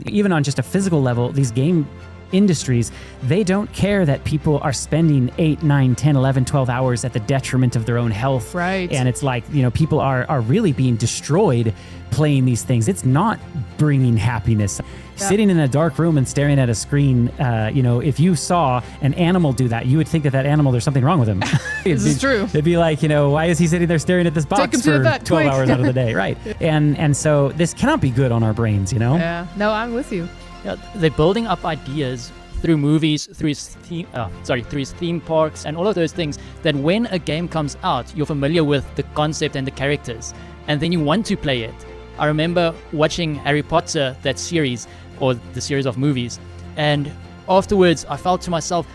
Even on just a physical level, these game industries, they don't care that people are spending 8, 9, 10, 11, 12 hours at the detriment of their own health. Right. And it's like, people are really being destroyed playing these things. It's not bringing happiness. Yeah. Sitting in a dark room and staring at a screen, if you saw an animal do that, you would think that animal, there's something wrong with him. This is true. It'd be like, why is he sitting there staring at this box for 12 hours out of the day? Right. And so this cannot be good on our brains, Yeah. No, I'm with you. Yeah, they're building up ideas through movies, through theme parks, and all of those things, that when a game comes out, you're familiar with the concept and the characters, and then you want to play it. I remember watching Harry Potter, that series, or the series of movies, and afterwards I felt to myself,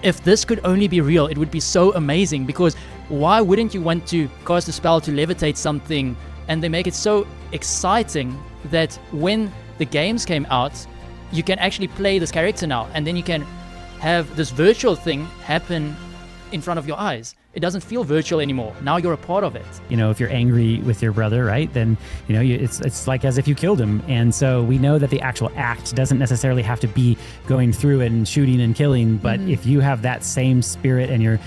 if this could only be real, it would be so amazing, because why wouldn't you want to cast a spell to levitate something? And they make it so exciting that when the games came out, you can actually play this character now, and then you can have this virtual thing happen in front of your eyes. It doesn't feel virtual anymore. Now you're a part of it. If you're angry with your brother, right, then it's like as if you killed him. And so we know that the actual act doesn't necessarily have to be going through and shooting and killing, but if you have that same spirit and you're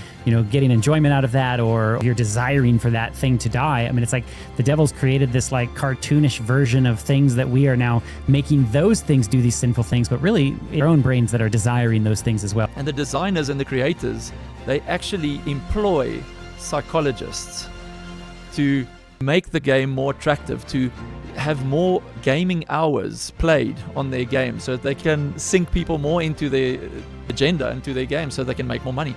getting enjoyment out of that, or you're desiring for that thing to die, it's like the devil's created this like cartoonish version of things that we are now making those things do these sinful things, but really our own brains that are desiring those things as well. And the designers and the creators, they actually employ psychologists to make the game more attractive, to have more gaming hours played on their game, so that they can sink people more into their agenda, into their game, so they can make more money.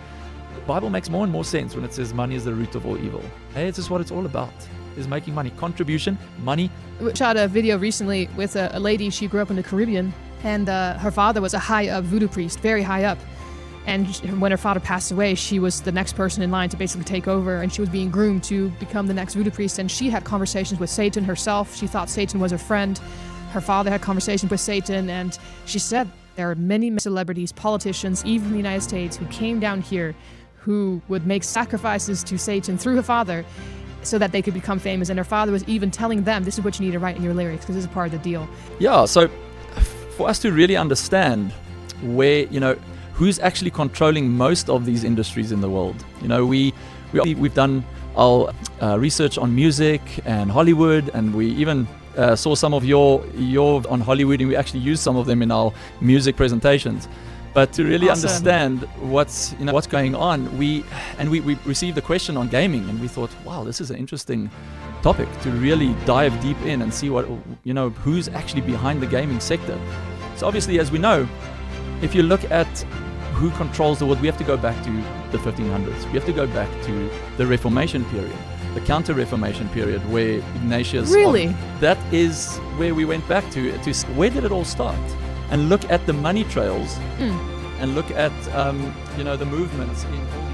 The Bible makes more and more sense when it says money is the root of all evil. Hey, it's just what it's all about, is making money. Contribution, money. We shot a video recently with a lady. She grew up in the Caribbean, and her father was a high-up voodoo priest, very high up. And when her father passed away, she was the next person in line to basically take over, and she was being groomed to become the next voodoo priest. And she had conversations with Satan herself. She thought Satan was her friend. Her father had conversations with Satan, and she said there are many celebrities, politicians, even in the United States, who came down here who would make sacrifices to Satan through her father so that they could become famous. And her father was even telling them, this is what you need to write in your lyrics, because this is part of the deal. Yeah, so for us to really understand where, who's actually controlling most of these industries in the world. We've done our research on music and Hollywood, and we even saw some of your on Hollywood, and we actually used some of them in our music presentations. But to really understand what's going on, we received a question on gaming, and we thought, wow, this is an interesting topic to really dive deep in and see what who's actually behind the gaming sector. So obviously, as we know, if you look at who controls the world, we have to go back to the 1500s. We have to go back to the Reformation period, the Counter-Reformation period, where Ignatius... Really? That is where we went back to where did it all start? And look at the money trails, and look at the movements in all